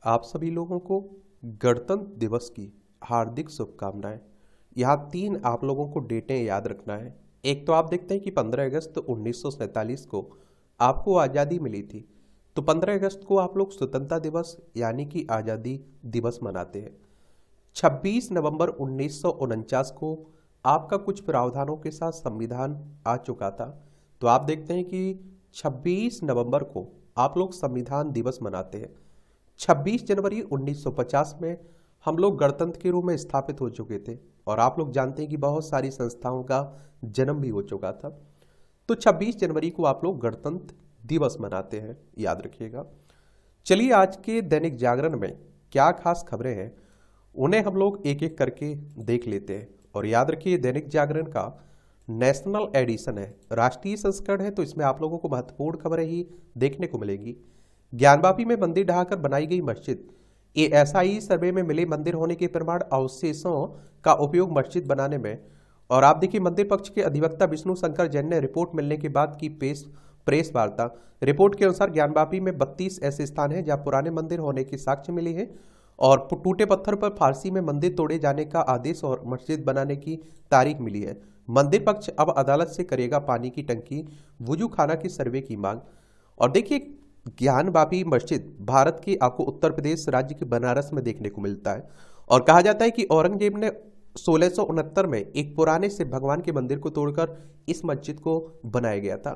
आप सभी लोगों को गणतंत्र दिवस की हार्दिक शुभकामनाएं। यहाँ तीन आप लोगों को डेटें याद रखना है। एक तो आप देखते हैं कि 15 अगस्त 1947 को आपको आज़ादी मिली थी। तो 15 अगस्त को आप लोग स्वतंत्रता दिवस यानी कि आज़ादी दिवस मनाते हैं। 26 नवंबर 1949 को आपका कुछ प्रावधानों के साथ संविधान आ चुका था। तो आप देखते हैं कि 26 नवंबर को आप लोग संविधान दिवस मनाते हैं। 26 जनवरी 1950 में हम लोग गणतंत्र के रूप में स्थापित हो चुके थे और आप लोग जानते हैं कि बहुत सारी संस्थाओं का जन्म भी हो चुका था। तो 26 जनवरी को आप लोग गणतंत्र दिवस मनाते हैं, याद रखिएगा। चलिए आज के दैनिक जागरण में क्या खास खबरें हैं उन्हें हम लोग एक एक करके देख लेते हैं। और याद रखिए दैनिक जागरण का नेशनल एडिशन है, राष्ट्रीय संस्करण है, तो इसमें आप लोगों को महत्वपूर्ण खबरें ही देखने को मिलेगी। ज्ञानवापी में मंदिर ढहाकर बनाई गई मस्जिद, एएसआई सर्वे में मिले मंदिर होने के प्रमाण अवशेषों का उपयोग मस्जिद बनाने में। और आप देखिए मंदिर पक्ष के अधिवक्ता विष्णु शंकर जैन ने रिपोर्ट मिलने के बाद की प्रेस वार्ता। रिपोर्ट के अनुसार ज्ञानवापी में 32 ऐसे स्थान हैं जहां पुराने मंदिर होने की साक्ष्य मिली है और टूटे पत्थर पर फारसी में मंदिर तोड़े जाने का आदेश और मस्जिद बनाने की तारीख मिली है। मंदिर पक्ष अब अदालत से करेगा पानी की टंकी, वुजू खाना की सर्वे की मांग। और देखिए ज्ञानवापी मस्जिद भारत के आपको उत्तर प्रदेश राज्य के बनारस में देखने को मिलता है। और कहा जाता है कि औरंगजेब ने 1669 में एक पुराने से भगवान के मंदिर को तोड़कर इस मस्जिद को बनाया गया था।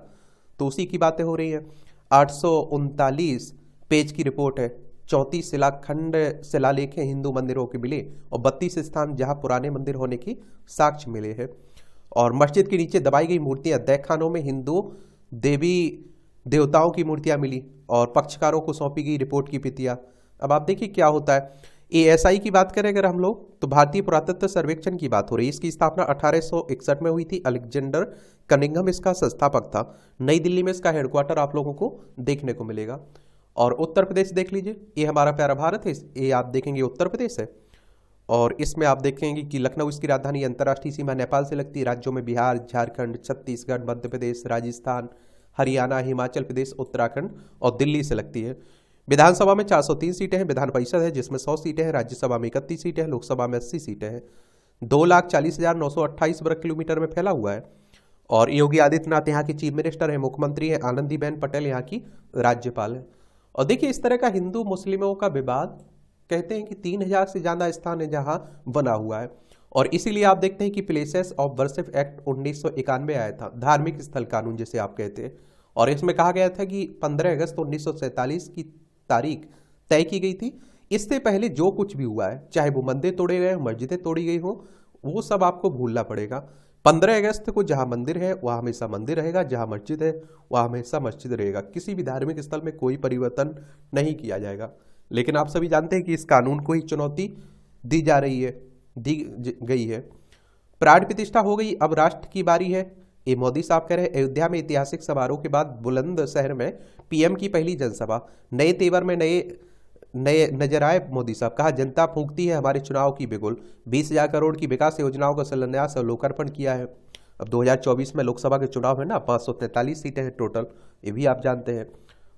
तो उसी की बातें हो रही हैं। 839 पेज की रिपोर्ट है। 34 शिलाखंड शिलालेख हिंदू मंदिरों के मिले और 32 स्थान जहां पुराने मंदिर होने की साक्ष्य मिले हैं। और मस्जिद के नीचे दबाई गई मूर्तियां, दैखानों में हिंदू देवी देवताओं की मूर्तियां मिली और पक्षकारों को सौंपी गई रिपोर्ट की प्रतियां। अब आप देखिए क्या होता है। एएसआई की बात करें अगर हम लोग तो भारतीय पुरातत्व सर्वेक्षण की बात हो रही है। इसकी स्थापना 1861 में हुई थी। अलेक्जेंडर कनिंघम इसका संस्थापक था। नई दिल्ली में इसका हेडक्वार्टर आप लोगों को देखने को मिलेगा। और उत्तर प्रदेश देख लीजिए, ये हमारा प्यारा भारत है, ये आप देखेंगे उत्तर प्रदेश है। और इसमें आप देखेंगे कि लखनऊ इसकी राजधानी, अंतर्राष्ट्रीय सीमा नेपाल से लगती है। राज्यों में बिहार, झारखंड, छत्तीसगढ़, मध्य प्रदेश, राजस्थान, हरियाणा, हिमाचल प्रदेश, उत्तराखंड और दिल्ली से लगती है। विधानसभा में 403 सीटें हैं। विधान परिषद है जिसमें 100 सीटें हैं। राज्यसभा में 31 सीटें हैं। लोकसभा में 80 सीटें हैं। 2,40,928 वर्ग किलोमीटर में फैला हुआ है। और योगी आदित्यनाथ यहाँ की चीफ मिनिस्टर है, मुख्यमंत्री है। आनंदीबेन पटेल यहाँ की राज्यपाल है। और देखिए इस तरह का हिंदू मुस्लिमों का विवाद, कहते हैं कि 3,000 से ज्यादा स्थान है जहां बना हुआ है। और इसीलिए आप देखते हैं कि प्लेसेस ऑफ वर्शिप एक्ट 1991 आया था, धार्मिक स्थल कानून जिसे आप कहते हैं। और इसमें कहा गया था कि 15 अगस्त 1947 की तारीख तय की गई थी। इससे पहले जो कुछ भी हुआ है, चाहे वो मंदिर तोड़े गए, मस्जिदें तोड़ी गई हो, वो सब आपको भूलना पड़ेगा। 15 अगस्त को जहां मंदिर है वहां हमेशा मंदिर रहेगा, जहां मस्जिद है वहां हमेशा मस्जिद रहेगा। किसी भी धार्मिक स्थल में कोई परिवर्तन नहीं किया जाएगा। लेकिन आप सभी जानते हैं कि इस कानून को ही चुनौती दी जा रही है, गई है। प्राण प्रतिष्ठा हो गई, अब राष्ट्र की बारी है, ये मोदी साहब कह रहे हैं। अयोध्या में ऐतिहासिक समारोह के बाद बुलंदशहर में पीएम की पहली जनसभा, नए तेवर में नए नए नजर आए मोदी साहब। कहा जनता फूंकती है हमारे चुनाव की बिगुल, 20,000 करोड़ की विकास योजनाओं का शिलान्यास और लोकार्पण किया है। अब 2024 में लोकसभा के चुनाव है ना, 543 सीटें हैं टोटल, ये भी आप जानते हैं।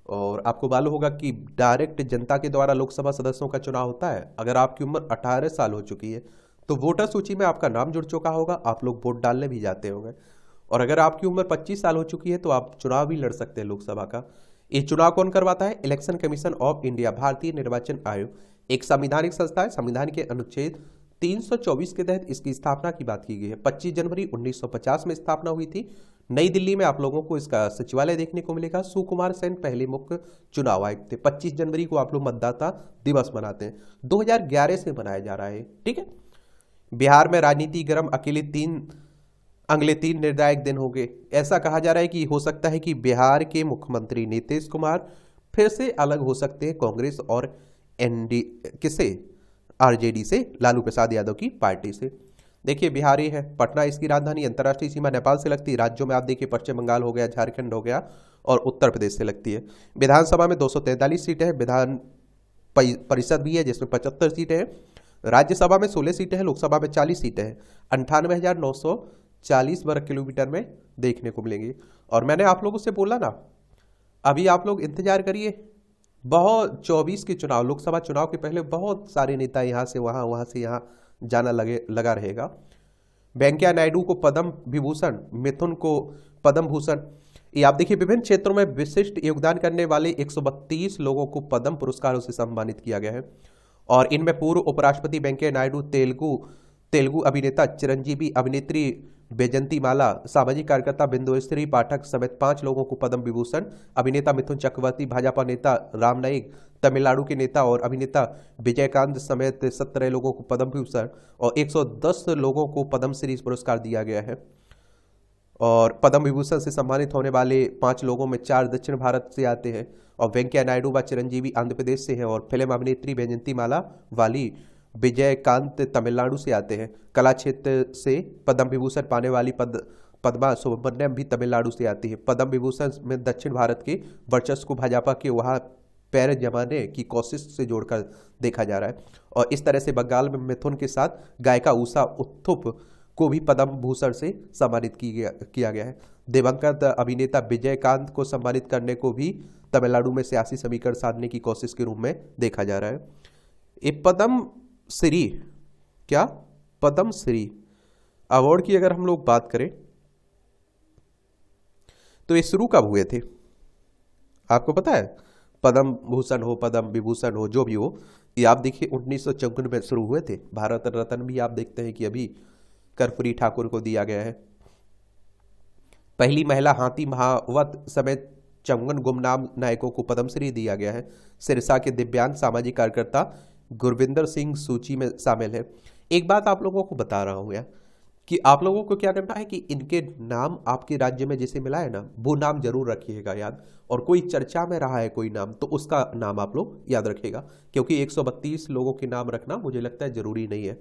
और आपको मालूम होगा कि डायरेक्ट जनता के द्वारा लोकसभा सदस्यों का चुनाव होता है। अगर आपकी उम्र 18 साल हो चुकी है तो वोटर सूची में आपका नाम जुड़ चुका होगा, आप लोग वोट डालने भी जाते होंगे। और अगर आपकी उम्र 25 साल हो चुकी है तो आप चुनाव भी लड़ सकते हैं लोकसभा का। ये चुनाव कौन करवाता है? इलेक्शन कमीशन ऑफ इंडिया, भारतीय निर्वाचन आयोग, एक संवैधानिक संस्था है। संविधान के अनुच्छेद 324 के तहत इसकी स्थापना की बात की गई है। 25 जनवरी 1950 में स्थापना हुई थी। नई दिल्ली में आप लोगों को इसका सचिवालय देखने को मिलेगा। सुकुमार सेन पहले मुख्य चुनाव आयुक्त थे। 25 जनवरी को आप लोग मतदाता दिवस मनाते हैं। 2011 से मनाया जा रहा है, ठीक है। बिहार में राजनीति गर्म, अगले 3 निर्णायक दिन हो गए। ऐसा कहा जा रहा है कि हो सकता है कि बिहार के मुख्यमंत्री नीतीश कुमार फिर से अलग हो सकते हैं कांग्रेस और एनडी किसे आरजेडी से, लालू प्रसाद यादव की पार्टी से। देखिए बिहार ही है, पटना इसकी राजधानी, अंतर्राष्ट्रीय सीमा नेपाल से लगती है। राज्यों में आप देखिए पश्चिम बंगाल हो गया, झारखंड हो गया और उत्तर प्रदेश से लगती है। विधानसभा में 243 सीटें हैं। विधान परिषद भी है जिसमें 75 सीटें हैं। राज्यसभा में 16 सीटें हैं। लोकसभा में 40 सीटें हैं। 98,940 वर्ग किलोमीटर में देखने को मिलेंगी। और मैंने आप लोगों से बोला ना, अभी आप लोग इंतजार करिए, बहुत 24 के चुनाव, लोकसभा चुनाव के पहले बहुत सारे नेता यहाँ से वहाँ, वहाँ से यहाँ जाना लगा रहेगा। वेंकैया नायडू को पद्म विभूषण, मिथुन को पद्म भूषण। ये आप देखिए विभिन्न क्षेत्रों में विशिष्ट योगदान करने वाले 132 लोगों को पद्म पुरस्कारों से सम्मानित किया गया है। और इनमें पूर्व उपराष्ट्रपति वेंकैया नायडू, तेलुगु अभिनेता चिरंजीवी, अभिनेत्री बैजंती माला, सामाजिक कार्यकर्ता बिंदुश्री पाठक समेत 5 लोगों को पद्म विभूषण, अभिनेता मिथुन चक्रवर्ती, भाजपा नेता राम नाईक, तमिलनाडु के नेता और अभिनेता विजयकांत समेत 17 लोगों को पद्म भूषण और 110 लोगों को पद्मश्री पुरस्कार दिया गया है। और पद्म विभूषण से सम्मानित होने वाले 5 लोगों में 4 दक्षिण भारत से आते हैं और वेंकैया नायडू व चिरंजीवी आंध्र प्रदेश से हैं और फिल्म अभिनेत्री बैजंती माला वाली विजयकांत तमिलनाडु से आते हैं। कला क्षेत्र से पद्म विभूषण पाने वाली पद्मा सुब्रमण्यम भी तमिलनाडु से आती है। पद्म विभूषण में दक्षिण भारत के वर्चस्व को भाजपा के वहाँ पैर जमाने की कोशिश से जोड़कर देखा जा रहा है। और इस तरह से बंगाल में मिथुन के साथ गायिका उषा उत्थुप को भी पद्म भूषण से सम्मानित किया गया है। दिवंगत अभिनेता विजयकांत को सम्मानित करने को भी तमिलनाडु में सियासी समीकरण साधने की कोशिश के रूप में देखा जा रहा है। ये पद्म श्री, क्या पद्म श्री अवार्ड की अगर हम लोग बात करें तो ये शुरू कब हुए थे आपको पता है? पद्म भूषण हो, पद्म विभूषण हो, जो भी हो, ये आप देखिए 1954 में शुरू हुए थे। भारत रत्न भी आप देखते हैं कि अभी कर्पूरी ठाकुर को दिया गया है। पहली महिला हाथी महावत समेत 54 गुमनाम नायकों को पद्मश्री दिया गया है। सिरसा के दिव्यांग सामाजिक कार्यकर्ता गुरविंदर सिंह सूची में शामिल है। एक बात आप लोगों को बता रहा हूं यार कि आप लोगों को क्या करना है कि इनके नाम आपके राज्य में जैसे मिला है ना, वो नाम जरूर रखिएगा याद। और कोई चर्चा में रहा है कोई नाम तो उसका नाम आप लोग याद रखिएगा, क्योंकि 132 लोगों के नाम रखना मुझे लगता है जरूरी नहीं है।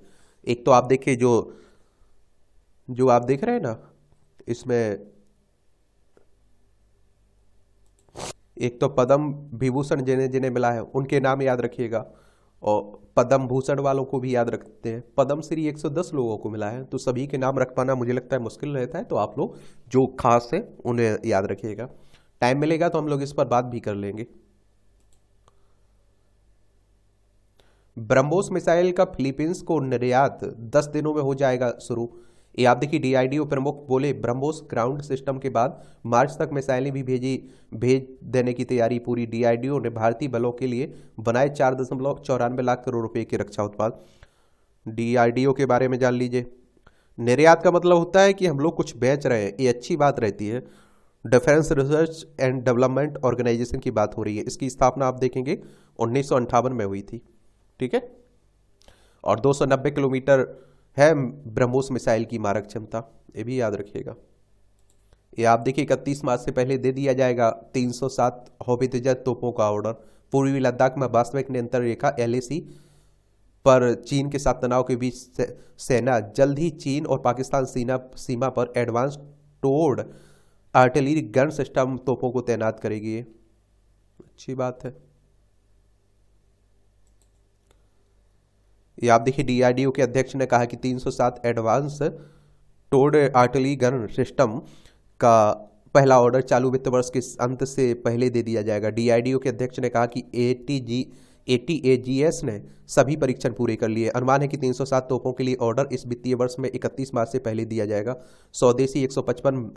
एक तो आप देखिए जो आप देख रहे हैं ना, इसमें एक तो पद्म विभूषण जिन्हें जिन्हें मिला है उनके नाम याद रखिएगा और पद्म भूषण वालों को भी याद रखते हैं। पद्मश्री 110 लोगों को मिला है, तो सभी के नाम रख पाना मुझे लगता है मुश्किल रहता है। तो आप लोग जो खास है उन्हें याद रखिएगा। टाइम मिलेगा तो हम लोग इस पर बात भी कर लेंगे। ब्रह्मोस मिसाइल का फिलीपींस को निर्यात 10 दिनों में हो जाएगा शुरू। ये आप देखिए डीआरडीओ प्रमुख बोले ब्रह्मोस ग्राउंड सिस्टम के बाद मार्च तक मिसाइलें भी भेज देने की तैयारी पूरी। डीआरडीओ ने भारतीय बलों के लिए बनाए 4.94 लाख करोड़ रुपए के रक्षा उत्पाद। डीआरडीओ के बारे में जान लीजिए। निर्यात का मतलब होता है कि हम लोग कुछ बेच रहे हैं, ये अच्छी बात रहती है। Defence research and development organisation की बात हो रही है। इसकी स्थापना आप देखेंगे 1958 में हुई थी, ठीक है। और 290 किलोमीटर है ब्रह्मोस मिसाइल की मारक क्षमता, ये भी याद रखिएगा। ये आप देखिए 31 मार्च से पहले दे दिया जाएगा 307 हौवित्जर तोपों का ऑर्डर। पूर्वी लद्दाख में वास्तविक नियंत्रण रेखा एलएसी पर चीन के साथ तनाव के बीच सेना जल्द ही चीन और पाकिस्तान सीमा पर एडवांस टोर्ड आर्टिलरी गन सिस्टम तोपों को तैनात करेगी। अच्छी बात है। ये आप देखिए डीआरडीओ के अध्यक्ष ने कहा कि 307 एडवांस टोर्ड आर्टिलरी गन सिस्टम का पहला ऑर्डर चालू वित्त वर्ष के अंत से पहले दे दिया जाएगा। डीआरडीओ के अध्यक्ष ने कहा कि एटीएजीएस ने सभी परीक्षण पूरे कर लिए। अनुमान है कि 307 तोपों के लिए ऑर्डर इस वित्तीय वर्ष में 31 मार्च से पहले दिया जाएगा। स्वदेशी 155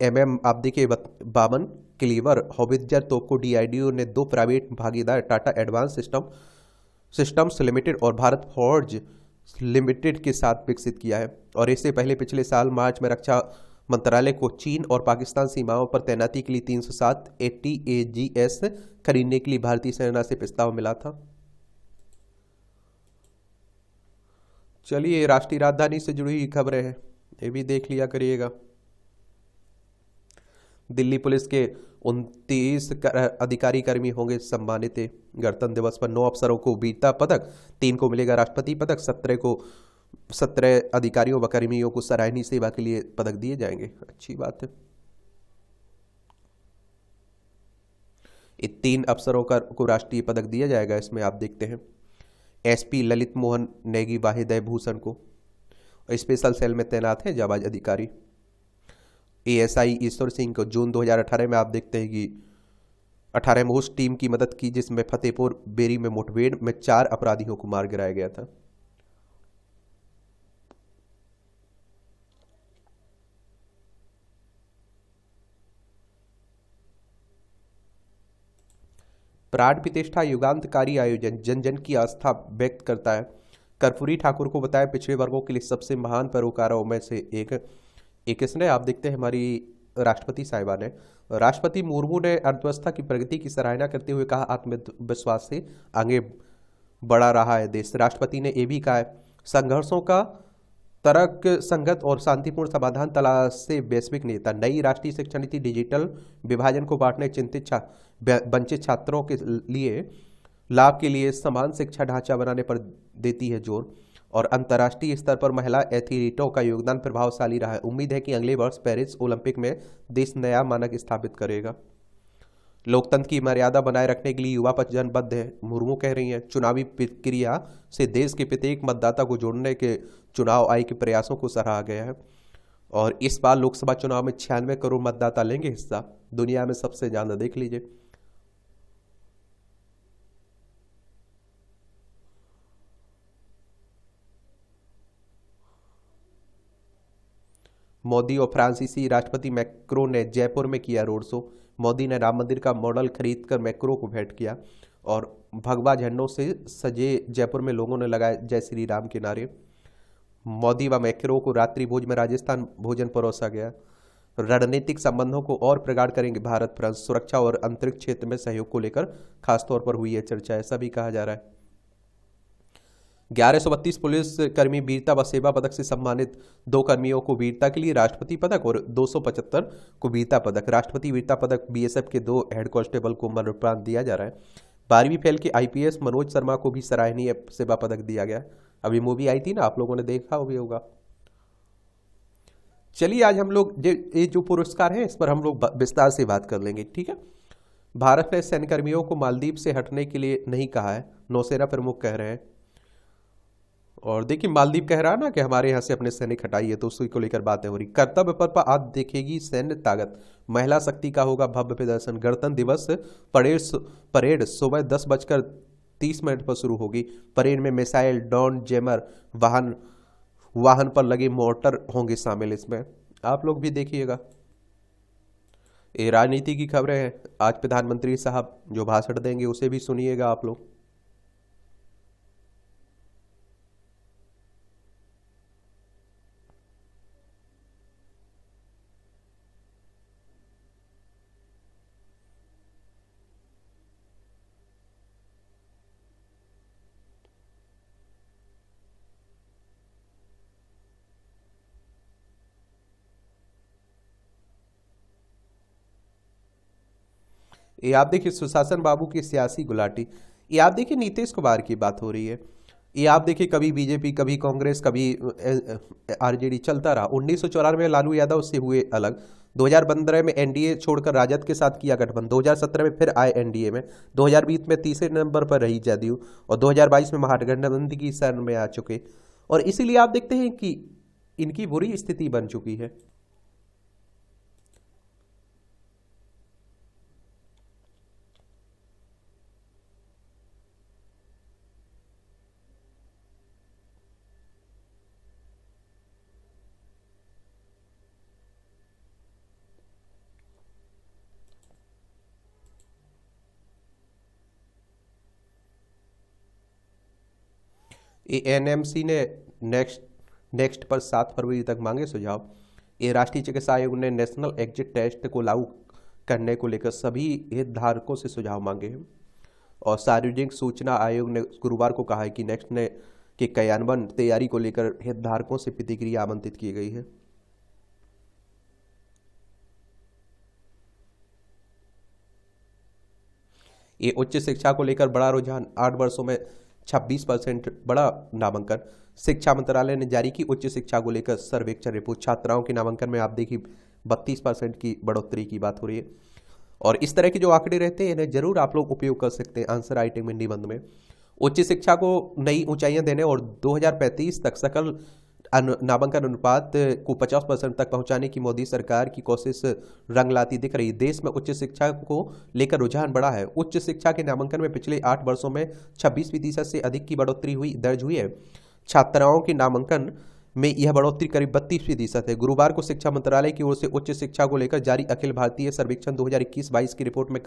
mm आप देखिए 52 क्लीवर हौवित्जर तोप को डीआरडीओ ने 2 प्राइवेट भागीदार टाटा एडवांस सिस्टम्स लिमिटेड और भारत फॉर्ज लिमिटेड के साथ विकसित किया है। और इससे पहले पिछले साल मार्च में रक्षा मंत्रालय को चीन और पाकिस्तान सीमाओं पर तैनाती के लिए 307 एटीएजीएस खरीदने के लिए भारतीय सेना से प्रस्ताव मिला था। चलिए राष्ट्रीय राजधानी से जुड़ी हुई खबरें हैं, ये भी देख लिया करिएगा। दिल्ली पुलिस के 29 अधिकारी कर्मी होंगे सम्मानित। गणतंत्र दिवस पर 9 अफसरों को वीरता पदक, 3 को मिलेगा राष्ट्रपति पदक, 17 अधिकारियों व कर्मियों को सराहनीय सेवा के लिए पदक दिए जाएंगे। अच्छी बात है। 3 अफसरों को राष्ट्रीय पदक दिया जाएगा। इसमें आप देखते हैं एसपी ललित मोहन नेगी वाहिदय भूषण को स्पेशल सेल में तैनात है जाबाज अधिकारी। एएसआई ईश्वर सिंह को जून 2018 में आप देखते हैं कि 18 मोस्ट टीम की मदद की, जिसमें फतेहपुर बेरी में मुठभेड़ में 4 अपराधियों को मार गिराया गया था। प्राण प्रतिष्ठा युगांतकारी आयोजन जन जन की आस्था व्यक्त करता है। कर्पूरी ठाकुर को बताया पिछड़े वर्गों के लिए सबसे महान परोकारों में से एक इसने, आप देखते हैं हमारी राष्ट्रपति साहिबा ने, राष्ट्रपति मुर्मू ने अर्थव्यवस्था की प्रगति की सराहना करते हुए कहा, आत्मविश्वास से आगे बढ़ा रहा है देश। राष्ट्रपति ने यह भी कहा है, संघर्षों का तर्क संगत और शांतिपूर्ण समाधान तलाश से वैश्विक नेता। नई राष्ट्रीय शिक्षा नीति डिजिटल विभाजन को बांटने, वंचित छात्रों के लिए लाभ के लिए समान शिक्षा ढांचा बनाने पर देती है जोर। और अंतर्राष्ट्रीय स्तर पर महिला एथलीटों का योगदान प्रभावशाली रहा है। उम्मीद है कि अगले वर्ष पेरिस ओलंपिक में देश नया मानक स्थापित करेगा। लोकतंत्र की मर्यादा बनाए रखने के लिए युवा वचनबद्ध है, मुर्मू कह रही हैं। चुनावी प्रक्रिया से देश के प्रत्येक मतदाता को जोड़ने के चुनाव आयोग के प्रयासों को सराहा गया है। और इस बार लोकसभा चुनाव में 96 करोड़ मतदाता लेंगे हिस्सा, दुनिया में सबसे ज्यादा, देख लीजिए। मोदी और फ्रांसीसी राष्ट्रपति मैक्रो ने जयपुर में किया रोड शो। मोदी ने राम मंदिर का मॉडल खरीदकर मैक्रो को भेंट किया और भगवा झंडों से सजे जयपुर में लोगों ने लगाए जय श्री राम के नारे। मोदी व मैक्रो को रात्रि भोज में राजस्थान भोजन परोसा गया। रणनीतिक संबंधों को और प्रगाढ़ करेंगे भारत फ्रांस। सुरक्षा और अंतरिक्ष क्षेत्र में सहयोग को लेकर खासतौर पर हुई है चर्चा, ऐसा भी कहा जा रहा है। 1132 पुलिस कर्मी वीरता व सेवा पदक से सम्मानित। 2 कर्मियों को वीरता के लिए राष्ट्रपति पदक और 275 को वीरता पदक। राष्ट्रपति वीरता पदक बीएसएफ के 2 हेड कांस्टेबल को मरणोपरांत दिया जा रहा है। 12वीं फेल के आईपीएस मनोज शर्मा को भी सराहनीय सेवा पदक दिया गया। अभी मूवी आई थी ना, आप लोगों ने देखा भी होगा। चलिए आज हम लोग ये जो पुरस्कार है इस पर हम लोग विस्तार से बात कर लेंगे, ठीक है। भारत ने सैन्यकर्मियों को मालदीव से हटने के लिए नहीं कहा है, नौसेना प्रमुख कह रहे हैं। और देखिए मालदीव कह रहा है ना कि हमारे यहाँ से अपने सैनिक हटाइए, तो उसी को लेकर बातें हो रही। कर्तव्य पथ पर आज देखेगी सैन्य ताकत, महिला शक्ति का होगा भव्य प्रदर्शन। गणतंत्र दिवस परेड सुबह 10:30 पर शुरू होगी। परेड में मिसाइल, ड्रोन, जैमर, वाहन पर लगे मोर्टर होंगे शामिल। इसमें आप लोग भी देखिएगा। ये राजनीति की खबरें हैं। आज प्रधानमंत्री साहब जो भाषण देंगे उसे भी सुनिएगा आप लोग। ये आप देखिए सुशासन बाबू की सियासी गुलाटी। ये आप देखिए नीतीश कुमार की बात हो रही है। ये आप देखिए कभी बीजेपी, कभी कांग्रेस, कभी आरजेडी चलता रहा। 1994 में लालू यादव से हुए अलग। 2015 में एनडीए छोड़कर राजद के साथ किया गठबंधन। 2017 में फिर आए एनडीए में। 2020 में तीसरे नंबर पर रही जदयू और 2022 में महागठबंधन की शरण में आ चुके। और इसीलिए आप देखते हैं कि इनकी बुरी स्थिति बन चुकी है। एएनएमसी ने नेक्स्ट पर 7 फरवरी तक मांगे सुझाव। ये राष्ट्रीय चिकित्सा आयोग ने नेशनल एग्जिट टेस्ट को लागू करने को लेकर सभी हितधारकों से सुझाव मांगे हैं। और सार्वजनिक सूचना आयोग ने गुरुवार को कहा है कि नेक्स्ट ने के क्रियान्वयन तैयारी को लेकर हितधारकों से प्रतिक्रिया आमंत्रित की गई है। ये उच्च शिक्षा को लेकर बड़ा रुझान। 8 वर्षों में 26% बड़ा नामांकन। शिक्षा मंत्रालय ने जारी की उच्च शिक्षा को लेकर सर्वेक्षण रिपोर्ट। छात्राओं के नामांकन में आप देखिए 32% की बढ़ोतरी की बात हो रही है। और इस तरह के जो आंकड़े रहते हैं इन्हें जरूर आप लोग उपयोग कर सकते हैं आंसर राइटिंग में, निबंध में। उच्च शिक्षा को नई ऊंचाइयां देने और 2035 तक सकल नामांकन अनुपात को 50% तक पहुंचाने की मोदी सरकार की कोशिश रंग लाती दिख रही है। देश में उच्च शिक्षा को लेकर रुझान बढ़ा है। उच्च शिक्षा के नामांकन में पिछले 8 वर्षों में 26% से अधिक की बढ़ोतरी दर्ज हुई है। छात्राओं के नामांकन में यह बढ़ोतरी करीब 32% है। गुरुवार को शिक्षा मंत्रालय की ओर से उच्च शिक्षा को लेकर जारी अखिल भारतीय सर्वेक्षण 2021-22 की रिपोर्ट में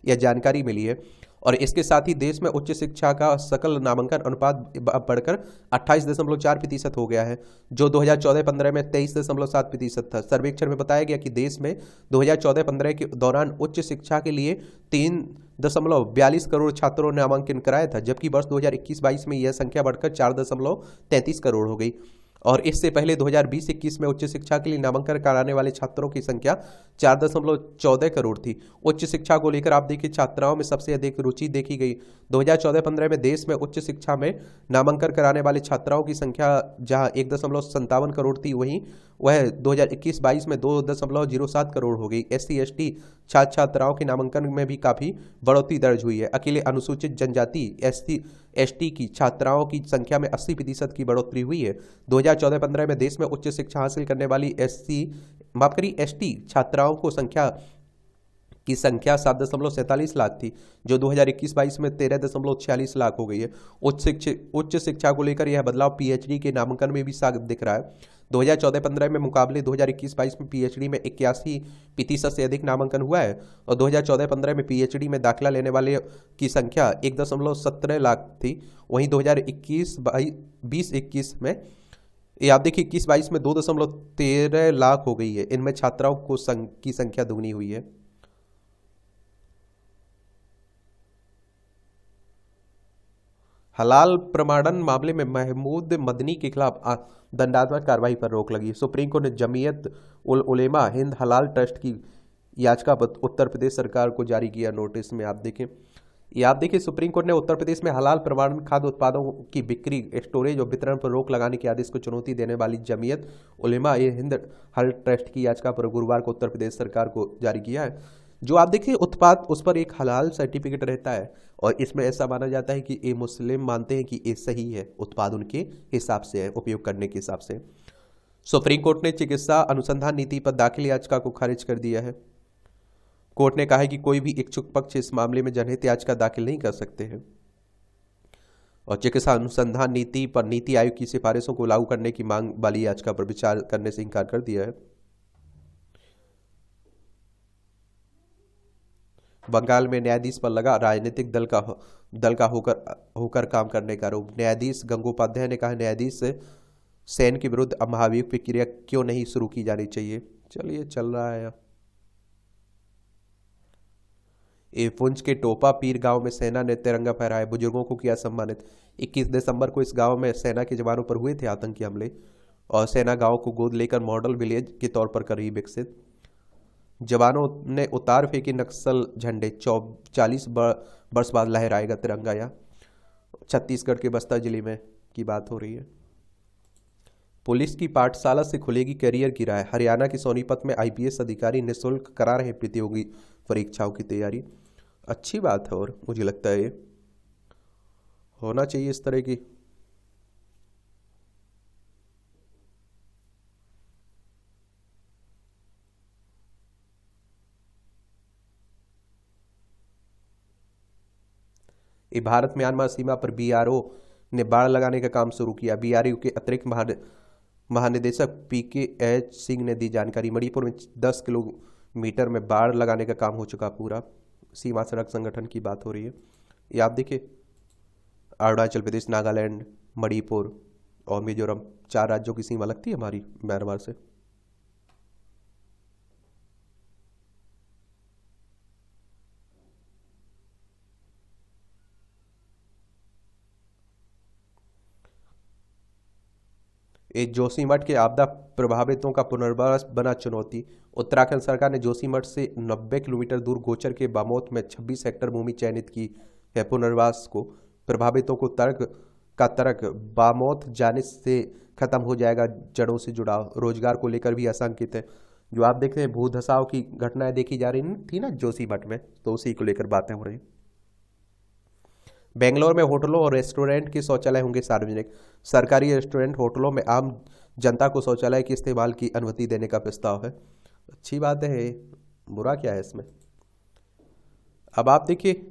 यह जानकारी मिली है। और इसके साथ ही देश में उच्च शिक्षा का सकल नामांकन अनुपात बढ़कर 28.4% हो गया है, जो 2014-15 में 23.7% था। सर्वेक्षण में बताया गया कि देश में 2014-15 के दौरान उच्च शिक्षा के लिए 3.42 करोड़ छात्रों ने नामांकन कराया था, जबकि वर्ष 2021-22 में यह संख्या बढ़कर 4.33 करोड़ हो गई। और इससे पहले 2020-21 में उच्च शिक्षा के लिए नामांकन कराने वाले छात्रों की संख्या 4.14 करोड़ थी। उच्च शिक्षा को लेकर आप देखिए छात्राओं में सबसे अधिक रुचि देखी गई। 2014-15 में देश में उच्च शिक्षा में नामांकन कराने वाले छात्राओं की संख्या जहां 1.57 करोड़ थी, वहीं वह 2021-22 में 2.07 करोड़ हो गई। SC/ST छात्र छात्राओं के नामांकन में भी काफी बढ़ोतरी दर्ज हुई है। अकेले अनुसूचित जनजाति SC/ST की छात्राओं की संख्या में 80% की बढ़ोतरी हुई है। 2014-15 में देश में उच्च शिक्षा हासिल करने वाली ST छात्राओं की संख्या 7.47 लाख थी, जो 2021-22 में 13.46 लाख हो गई है। उच्च शिक्षा को लेकर यह बदलाव PhD के नामांकन में भी साफ दिख रहा है। 2014-15 में मुकाबले 2021-22 में PhD में 81% से अधिक नामांकन हुआ है और 2014-15 में PhD में दाखिला लेने वाले की संख्या 1.17 लाख थी। वहीं 2021 में ये आप देखिए 21-22 में 2.13 लाख हो गई है। इनमें छात्राओं की संख्या दुगनी हुई है। हलाल प्रमाणन मामले में महमूद मदनी के खिलाफ दंडात्मक कार्रवाई पर रोक लगी। सुप्रीम कोर्ट ने जमीयत उल उलेमा हिंद हलाल ट्रस्ट की याचिका पर उत्तर प्रदेश सरकार को जारी किया नोटिस में। आप देखिए सुप्रीम कोर्ट ने उत्तर प्रदेश में हलाल प्रमाणन खाद्य उत्पादों की बिक्री, स्टोरेज और वितरण पर रोक लगाने के आदेश को चुनौती देने वाली जमीयत उलेमा हिंद हलाल ट्रस्ट की याचिका पर गुरुवार को उत्तर प्रदेश सरकार को जारी किया है। जो आप देखिए उत्पाद, उस पर एक हलाल सर्टिफिकेट रहता है और इसमें ऐसा माना जाता है कि ये मुस्लिम मानते हैं कि ये सही है, उत्पाद उनके हिसाब से है, उपयोग करने के हिसाब से। सुप्रीम कोर्ट ने चिकित्सा अनुसंधान नीति पर दाखिल याचिका को खारिज कर दिया है। कोर्ट ने कहा है कि कोई भी इच्छुक पक्ष इस मामले में जनहित याचिका दाखिल नहीं कर सकते हैं और चिकित्सा अनुसंधान नीति पर नीति आयोग की सिफारिशों को लागू करने की मांग वाली याचिका पर विचार करने से इनकार कर दिया है। बंगाल में न्यायाधीश पर लगा राजनीतिक दल का होकर काम करने का आरोप। न्यायाधीश गंगोपाध्याय ने कहा, न्यायाधीश सेन के विरुद्ध अब महाभियोग प्रक्रिया क्यों नहीं शुरू की जानी चाहिए। चलिए चल रहा है। पुंछ के टोपा पीर गांव में सेना ने तिरंगा फहराया, बुजुर्गों को किया सम्मानित। 21 दिसंबर को इस गांव में सेना के जवानों पर हुए थे आतंकी हमले और सेना गांव को गोद लेकर मॉडल विलेज के तौर पर कर रही विकसित। जवानों ने उतार फेंके नक्सल झंडे, 40 वर्ष बाद लहराएगा तिरंगा। या छत्तीसगढ़ के बस्तर जिले में की बात हो रही है। पुलिस की पाठशाला से खुलेगी करियर की राह। हरियाणा के सोनीपत में IPS अधिकारी निःशुल्क करा रहे प्रतियोगी परीक्षाओं की तैयारी। अच्छी बात है और मुझे लगता है ये होना चाहिए इस तरह की। भारत म्यांमार सीमा पर BRO ने बाड़ लगाने का काम शुरू किया। BRO के अतिरिक्त महानिदेशक PKH सिंह ने दी जानकारी। मणिपुर में 10 किलोमीटर में बाड़ लगाने का काम हो चुका पूरा। सीमा सड़क संगठन की बात हो रही है। ये आप देखिए अरुणाचल प्रदेश, नागालैंड, मणिपुर और मिजोरम, 4 राज्यों की सीमा लगती है हमारी म्यांमार से। जोशीमठ के आपदा प्रभावितों का पुनर्वास बना चुनौती। उत्तराखंड सरकार ने जोशीमठ से 90 किलोमीटर दूर गोचर के बामोत में 26 हेक्टेयर भूमि चयनित की है। पुनर्वास को प्रभावितों को तर्क बामोत जाने से खत्म हो जाएगा जड़ों से जुड़ाव। रोजगार को लेकर भी आशंकित है। जो आप देख रहे हैं भूधसाव की घटनाएं देखी जा रही थी ना जोशीमठ में, तो उसी को लेकर बातें हो रही। बेंगलोर में होटलों और रेस्टोरेंट के शौचालय होंगे सार्वजनिक। सरकारी रेस्टोरेंट, होटलों में आम जनता को शौचालय के इस्तेमाल की अनुमति देने का प्रस्ताव है। अच्छी बात है, बुरा क्या है इसमें। अब आप देखिए,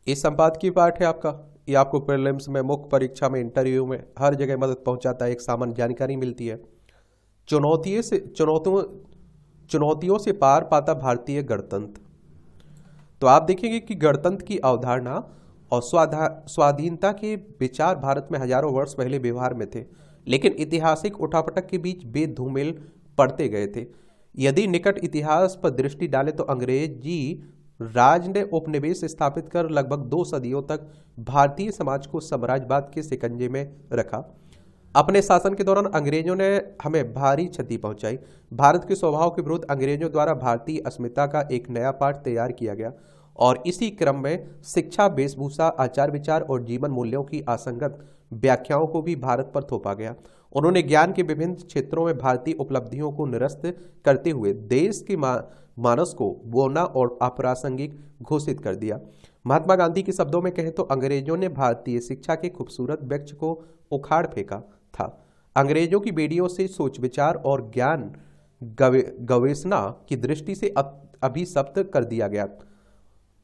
इस संपादकीय पाठ है आपका, ये आपको प्रीलिम्स में, मुख्य परीक्षा में, इंटरव्यू में हर जगह मदद पहुंचाता है, एक सामान्य जानकारी मिलती है। चुनौतियों से पार पाता भारतीय गणतंत्र। तो आप देखेंगे कि गणतंत्र की अवधारणा और स्वाधीनता के विचार भारत में हजारों वर्ष पहले व्यवहार में थे, लेकिन ऐतिहासिक उठापटक के बीच बेधूमिल पड़ते गए थे। यदि निकट इतिहास पर दृष्टि डालें तो अंग्रेजी राज ने उपनिवेश स्थापित कर लगभग 2 सदियों तक भारतीय समाज को साम्राज्यवाद के शिकंजे में रखा। अपने शासन के दौरान अंग्रेजों ने हमें भारी क्षति पहुंचाई। भारत के स्वभाव के विरुद्ध अंग्रेजों द्वारा भारतीय अस्मिता का एक नया पाठ तैयार किया गया और इसी क्रम में शिक्षा, वेशभूषा, आचार विचार और जीवन मूल्यों की असंगत व्याख्याओं को भी भारत पर थोपा गया। उन्होंने ज्ञान के विभिन्न क्षेत्रों में भारतीय उपलब्धियों को निरस्त करते हुए देश के मानस को बोना और अप्रासंगिक घोषित कर दिया। महात्मा गांधी के शब्दों में कहें तो अंग्रेजों ने भारतीय शिक्षा के खूबसूरत वृक्ष को उखाड़ फेंका था। अंग्रेजों की बेड़ियों से सोच विचार और ज्ञान गवेषणा की दृष्टि से अभिशप्त कर दिया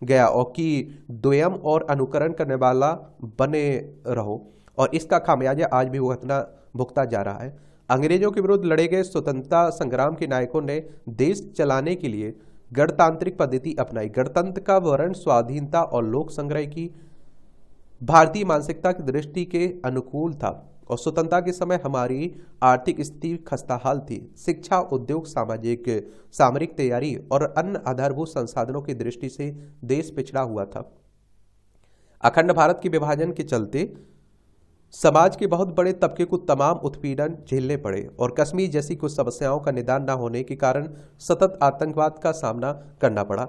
गया और कि द्वयम और अनुकरण करने वाला बने रहो, और इसका खामियाजा आज भी भुगता जा रहा है। अंग्रेजों के विरुद्ध लड़े गए स्वतंत्रता संग्राम के नायकों ने देश चलाने के लिए गणतांत्रिक पद्धति अपनाई। गणतंत्र का वर्ण स्वाधीनता और लोक संग्रह की भारतीय मानसिकता की दृष्टि के अनुकूल था और स्वतंत्रता के समय हमारी आर्थिक स्थिति खस्ताहाल थी। शिक्षा, उद्योग, सामरिक तैयारी और अन्य आधारभूत संसाधनों की दृष्टि से देश पिछड़ा हुआ था। अखंड भारत के विभाजन के चलते समाज के बहुत बड़े तबके को तमाम उत्पीड़न झेलने पड़े और कश्मीर जैसी कुछ समस्याओं का निदान न होने के कारण सतत आतंकवाद का सामना करना पड़ा।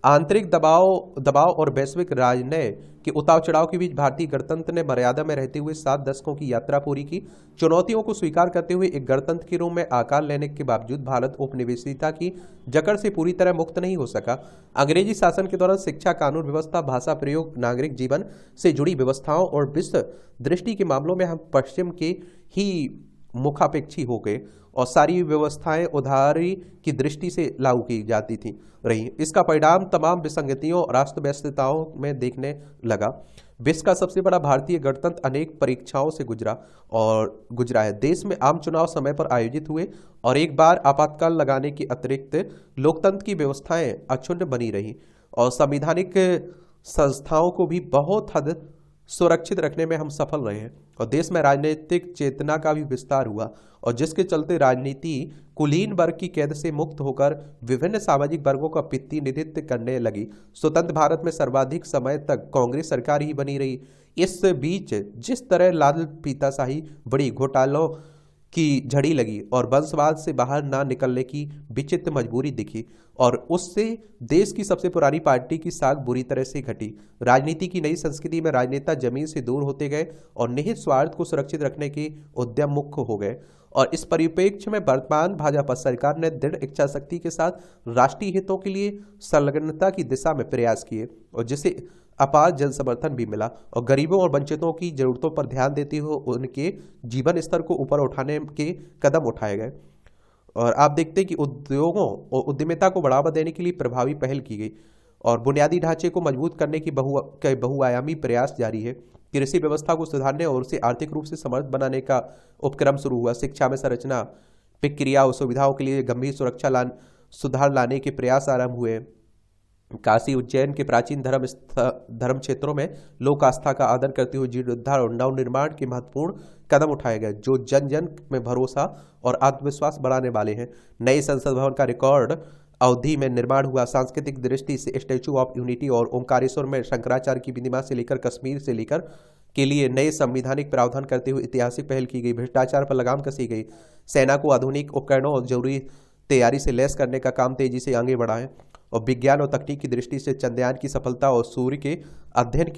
आंतरिक दबाव और वैश्विक राजनय के उतार चढ़ाव के बीच भारतीय गणतंत्र ने मर्यादा में रहते हुए 7 दशकों की यात्रा पूरी की। चुनौतियों को स्वीकार करते हुए एक गणतंत्र के रूप में आकार लेने के बावजूद भारत उपनिवेशिता की जकड़ से पूरी तरह मुक्त नहीं हो सका। अंग्रेजी शासन के दौरान शिक्षा, कानून व्यवस्था, भाषा प्रयोग, नागरिक जीवन से जुड़ी व्यवस्थाओं और विश्व दृष्टि के मामलों में हम पश्चिम के ही मुखापेक्षी हो गए और सारी व्यवस्थाएं उधारी की दृष्टि से लागू की जाती थी रही। इसका परिणाम तमाम विसंगतियों और अस्त व्यस्तताओं में देखने लगा। विश्व का सबसे बड़ा भारतीय गणतंत्र अनेक परीक्षाओं से गुजरा है। देश में आम चुनाव समय पर आयोजित हुए और एक बार आपातकाल लगाने के अतिरिक्त लोकतंत्र की व्यवस्थाएं अक्षुण्ण बनी रही और संवैधानिक संस्थाओं को भी बहुत हद सुरक्षित रखने में हम सफल रहे हैं और देश में राजनीतिक चेतना का भी विस्तार हुआ और जिसके चलते राजनीति कुलीन वर्ग की कैद से मुक्त होकर विभिन्न सामाजिक वर्गों का प्रतिनिधित्व करने लगी। स्वतंत्र भारत में सर्वाधिक समय तक कांग्रेस सरकार ही बनी रही। इस बीच जिस तरह लाल फीताशाही, बड़ी घोटालों की झड़ी लगी और वंशवाद से बाहर ना निकलने की विचित्र मजबूरी दिखी और उससे देश की सबसे पुरानी पार्टी की साख बुरी तरह से घटी। राजनीति की नई संस्कृति में राजनेता जमीन से दूर होते गए और निहित स्वार्थ को सुरक्षित रखने के उद्यम मुख्य हो गए और इस परिप्रेक्ष्य में वर्तमान भाजपा सरकार ने दृढ़ इच्छा शक्ति के साथ राष्ट्रीय हितों के लिए संलग्नता की दिशा में प्रयास किए और जिसे अपार जन समर्थन भी मिला और गरीबों और वंचितों की जरूरतों पर ध्यान देते हुए उनके जीवन स्तर को ऊपर उठाने के कदम उठाए गए। और आप देखते हैं कि उद्योगों और उद्यमिता को बढ़ावा देने के लिए प्रभावी पहल की गई और बुनियादी ढांचे को मजबूत करने की बहुआयामी प्रयास जारी है। कृषि व्यवस्था को सुधारने और उसे आर्थिक रूप से समर्थ बनाने का उपक्रम शुरू हुआ। शिक्षा में संरचना, प्रक्रिया और सुविधाओं के लिए गंभीर सुधार लाने के प्रयास आरंभ हुए। काशी, उज्जैन के प्राचीन धर्म क्षेत्रों में लोक आस्था का आदर करते हुए जीर्णोद्धार और नवनिर्माण के महत्वपूर्ण कदम उठाए गए जो जन जन में भरोसा और आत्मविश्वास बढ़ाने वाले हैं। नए संसद भवन का रिकॉर्ड अवधि में निर्माण हुआ। सांस्कृतिक दृष्टि से स्टैच्यू ऑफ यूनिटी और ओंकारेश्वर में शंकराचार्य की प्रतिमा से लेकर कश्मीर से लेकर के लिए नए संवैधानिक प्रावधान करते हुए ऐतिहासिक पहल की गई। भ्रष्टाचार पर लगाम कसी गई। सेना को आधुनिक उपकरणों और जरूरी तैयारी से लैस करने का काम तेजी से आगे बढ़ा है और विज्ञान और तकनीक की दृष्टि से चंद्रयान की सफलता और सूर्य के अध्ययन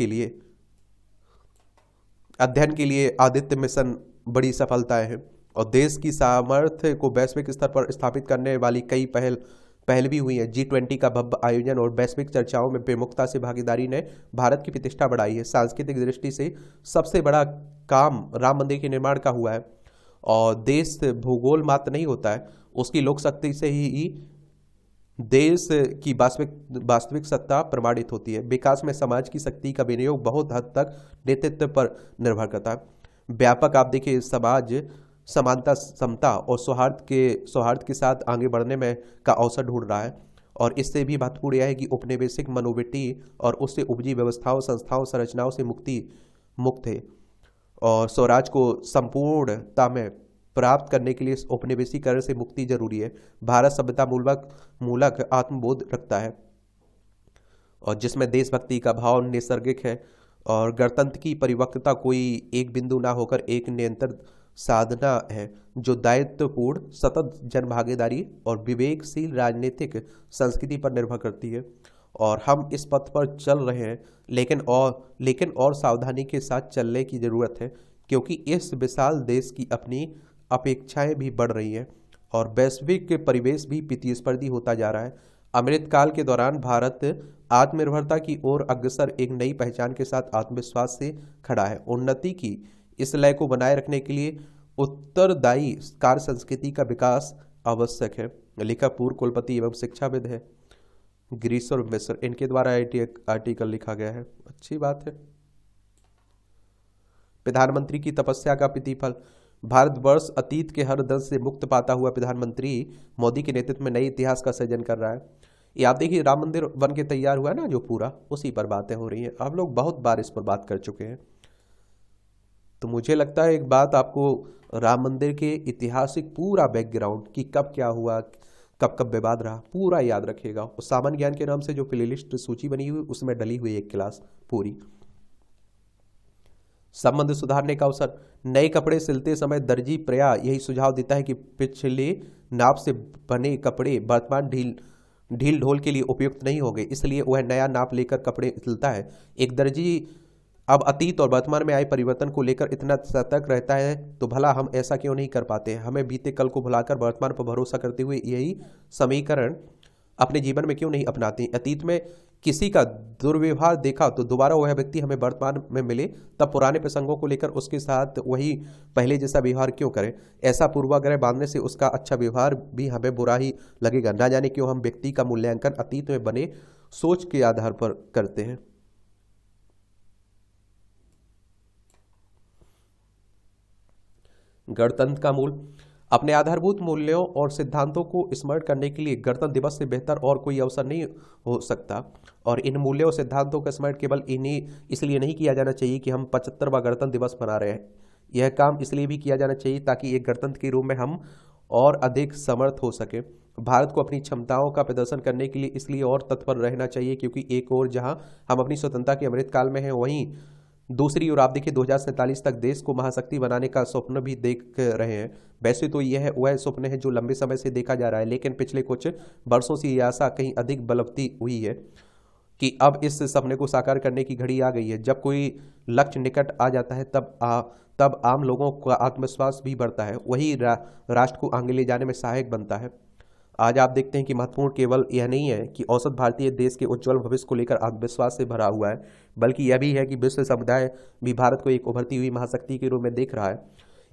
के लिए आदित्य मिशन बड़ी सफलताएं हैं और देश की सामर्थ्य को वैश्विक स्तर पर स्थापित करने वाली कई पहल भी हुई है। G20 का भव्य आयोजन और वैश्विक चर्चाओं में प्रमुखता से भागीदारी ने भारत की प्रतिष्ठा बढ़ाई है। सांस्कृतिक दृष्टि से सबसे बड़ा काम राम मंदिर के निर्माण का हुआ है और देश भूगोल मात्र नहीं होता है, उसकी लोक शक्ति से ही देश की वास्तविक वास्तविक सत्ता प्रमाणित होती है। विकास में समाज की शक्ति का विनियोग बहुत हद तक नेतृत्व पर निर्भर करता है। व्यापक आप देखिए समाज समानता, समता और सौहार्द के साथ आगे बढ़ने में का अवसर ढूंढ रहा है। और इससे भी महत्वपूर्ण यह है कि औपनिवेशिक मनोवृत्ति और उससे उपजी व्यवस्थाओं, संस्थाओं, संरचनाओं से मुक्त है। और स्वराज को संपूर्णता में प्राप्त करने के लिए औपनिवेशीकरण से मुक्ति जरूरी है। भारत सभ्यता मूलक आत्मबोध रखता है और जिसमें देशभक्ति का भाव नैसर्गिक है और गणतंत्र की परिपक्वता कोई एक बिंदु ना होकर एक निरंतर साधना है जो दायित्वपूर्ण सतत जन भागीदारी और विवेकशील राजनीतिक संस्कृति पर निर्भर करती है। और हम इस पथ पर चल रहे हैं, लेकिन और सावधानी के साथ चलने की जरूरत है, क्योंकि इस विशाल देश की अपनी अपेक्षाएं भी बढ़ रही हैं और वैश्विक परिवेश भी प्रतिस्पर्धी होता जा रहा है। अमृतकाल के दौरान भारत आत्मनिर्भरता की ओर अग्रसर एक नई पहचान के साथ आत्मविश्वास से खड़ा है। उन्नति की इस लय को बनाए रखने के लिए उत्तरदायी कार्य संस्कृति का विकास आवश्यक है। लेखक पूर्व कुलपति एवं शिक्षाविद है गिरीश्वर मिश्र, इनके द्वारा आर्टिकल लिखा गया है। अच्छी बात है। प्रधानमंत्री की तपस्या का प्रतिफल। भारतवर्ष अतीत के हर दंश से मुक्त पाता हुआ प्रधानमंत्री मोदी के नेतृत्व में नए इतिहास का सृजन कर रहा है। ये आप देखिए, राम मंदिर बन के तैयार हुआ है ना जो पूरा, उसी पर बातें हो रही हैं। हम लोग बहुत बार इस पर बात कर चुके हैं। तो मुझे लगता है एक बात आपको राम मंदिर के ऐतिहासिक पूरा बैकग्राउंड कि कब क्या हुआ, कब कब विवाद रहा, पूरा याद रखिएगा। और सामान्य ज्ञान के नाम से जो प्लेलिस्ट सूची बनी हुई उसमें डली हुई एक क्लास पूरी। संबंध सुधारने का अवसर। नए कपड़े सिलते समय दर्जी प्रायः यही सुझाव देता है कि पिछले नाप से बने कपड़े वर्तमान ढील ढोल के लिए उपयुक्त नहीं होंगे, इसलिए वह नया नाप लेकर कपड़े सिलता है। एक दर्जी अब अतीत और वर्तमान में आए परिवर्तन को लेकर इतना सतर्क रहता है, तो भला हम ऐसा क्यों नहीं कर पाते? हमें बीते कल को भुलाकर वर्तमान पर भरोसा करते हुए यही समीकरण अपने जीवन में क्यों नहीं अपनाते? अतीत में किसी का दुर्व्यवहार देखा तो दोबारा वह व्यक्ति हमें वर्तमान में मिले तब पुराने प्रसंगों को लेकर उसके साथ वही पहले जैसा व्यवहार क्यों करें? ऐसा पूर्वाग्रह बांधने से उसका अच्छा व्यवहार भी हमें बुरा ही लगेगा। ना जाने क्यों हम व्यक्ति का मूल्यांकन अतीत में बने सोच के आधार पर करते हैं। गणतंत्र का मूल। अपने आधारभूत मूल्यों और सिद्धांतों को स्मरण करने के लिए गणतंत्र दिवस से बेहतर और कोई अवसर नहीं हो सकता। और इन मूल्यों और सिद्धांतों का स्मरण केवल इन्हीं इसलिए नहीं किया जाना चाहिए कि हम 75वां गणतंत्र दिवस मना रहे हैं। यह काम इसलिए भी किया जाना चाहिए ताकि एक गणतंत्र के रूप में हम और अधिक समर्थ हो सके। भारत को अपनी क्षमताओं का प्रदर्शन करने के लिए इसलिए और तत्पर रहना चाहिए क्योंकि एक ओर जहां हम अपनी स्वतंत्रता के अमृतकाल में हैं, वहीं दूसरी ओर आप देखिए 2047 तक देश को महाशक्ति बनाने का स्वप्न भी देख रहे हैं। वैसे तो यह वह स्वप्न है जो लंबे समय से देखा जा रहा है, लेकिन पिछले कुछ वर्षों से यह आशा कहीं अधिक बलवती हुई है कि अब इस सपने को साकार करने की घड़ी आ गई है। जब कोई लक्ष्य निकट आ जाता है तब आम लोगों का आत्मविश्वास भी बढ़ता है, वही राष्ट्र को आगे ले जाने में सहायक बनता है। आज आप देखते हैं कि महत्वपूर्ण केवल यह नहीं है कि औसत भारतीय देश के उज्जवल भविष्य को लेकर आत्मविश्वास से भरा हुआ है, बल्कि यह भी है कि विश्व समुदाय भी भारत को एक उभरती हुई महाशक्ति के रूप में देख रहा है।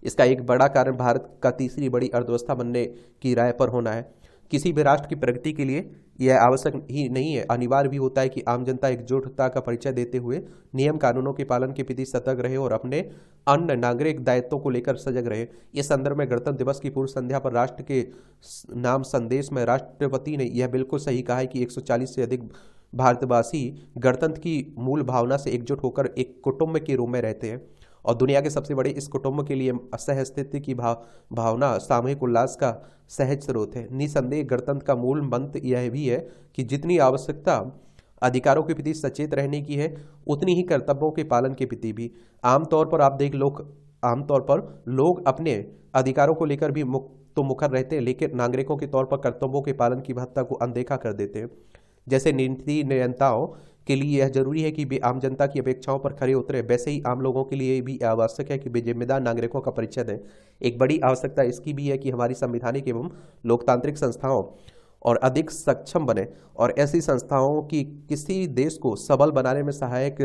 इसका एक बड़ा कारण भारत का तीसरी बड़ी अर्थव्यवस्था बनने की राह पर होना है। किसी भी राष्ट्र की प्रगति के लिए यह आवश्यक ही नहीं है, अनिवार्य भी होता है कि आम जनता एकजुटता का परिचय देते हुए नियम कानूनों के पालन के प्रति सतर्क रहे और अपने अन्य नागरिक दायित्वों को लेकर सजग रहे। इस संदर्भ में गणतंत्र दिवस की पूर्व संध्या पर राष्ट्र के नाम संदेश में राष्ट्रपति ने यह बिल्कुल सही कहा है कि 140 से अधिक भारतवासी गणतंत्र की मूल भावना से एकजुट होकर एक कुटुंब के रूप में रहते हैं और दुनिया के सबसे बड़े इस कुटुंब के लिए सहअस्तित्व की भावना सामूहिक उल्लास का सहज स्रोत है। निसंदेह गणतंत्र का मूल मंत्र यह भी है कि जितनी आवश्यकता अधिकारों के प्रति सचेत रहने की है, उतनी ही कर्तव्यों के पालन के प्रति भी। आमतौर पर लोग अपने अधिकारों को लेकर भी मुखर रहते हैं, लेकिन नागरिकों के तौर पर कर्तव्यों के पालन की महत्ता को अनदेखा कर देते हैं। जैसे नीति नियंताओं के लिए यह जरूरी है कि वे आम जनता की अपेक्षाओं पर खरे उतरे, वैसे ही आम लोगों के लिए भी आवश्यक है कि वे जिम्मेदार नागरिकों का परिचय दें। एक बड़ी आवश्यकता इसकी भी है कि हमारी संवैधानिक एवं लोकतांत्रिक संस्थाओं और अधिक सक्षम बने और ऐसी संस्थाओं की किसी देश को सबल बनाने में सहायक